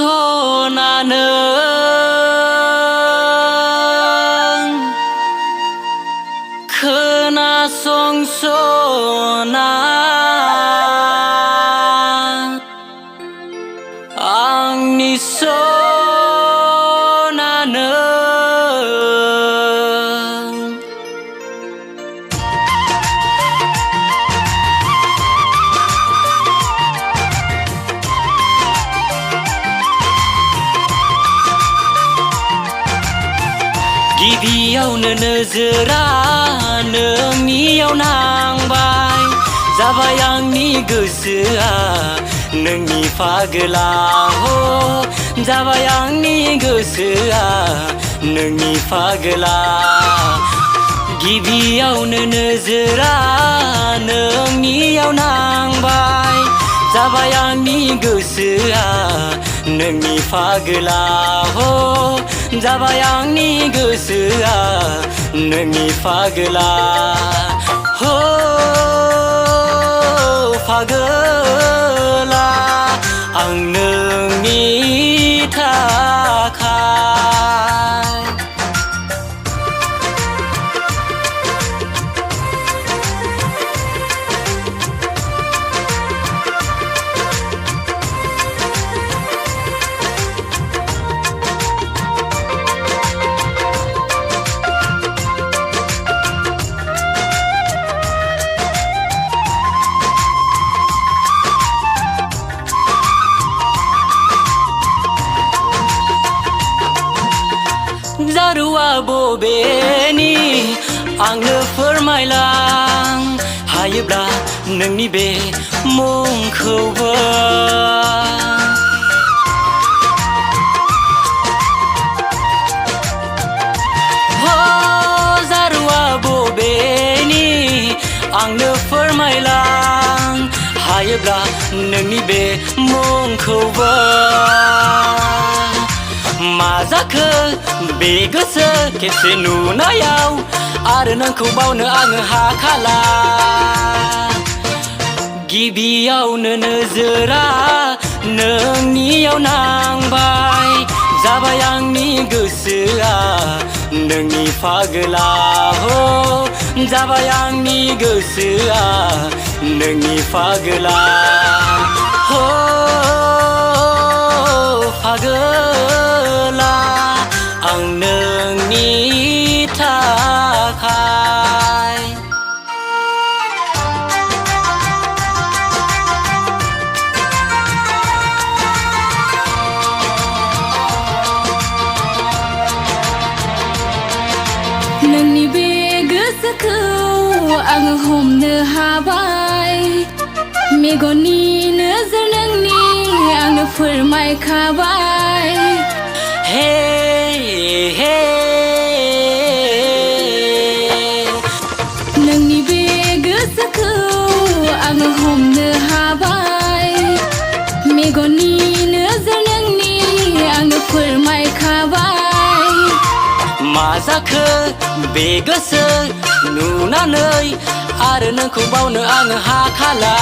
सना नों खोनासंसना आंनि सना नों गिबियावनो नोजोरा नोंनियाव नांबाय जाबाय आंनि गोसोआ नोंनि फागोला हो जाबाय आंनि गोसोआ नोंनि फागोला गिबियावनो नोजोरा नोंनियाव नांबाय जाबाय आंनि गोसोआ नोंनि फागोला हो जाबाय आंनि गोसोआ नोंनि फागोला हो फागोला आं नोंनि थाखाय जारुआ बबेनि आंनो फोरमायलां हायोब्ला नोंनि बे मुंखौबो हो जारुआ बबेनि आंनो फोरमायलां हायोब्ला नोंनि बे मुंखौबो मा जाखो बे गोसो खेबसे नुनायाव आरो नोंखौ बावनो आङो हाखाला गिबियावनो नोजोरा नोंनियाव नांबाय जाबाय आंनि गोसोआ नोंनि फागोला हो जाबाय आंनि गोसोआ नोंनि फागोला हो फागोला आं नोंनि थाखाय नोंनि बे गोसोखौ आङो हमनो हाबाय मेगननि नोजोर नोंनि आंनो फोरमायखाबाय हे हे नोंनि बे गोसोखौ आङो हमनो हाबाय मेगननि नोजोर नोंनि आंनो फोरमायखाबाय मा जाखो बे गोसो नुनानै आरो नोंखौ बावनो आङो हाखाला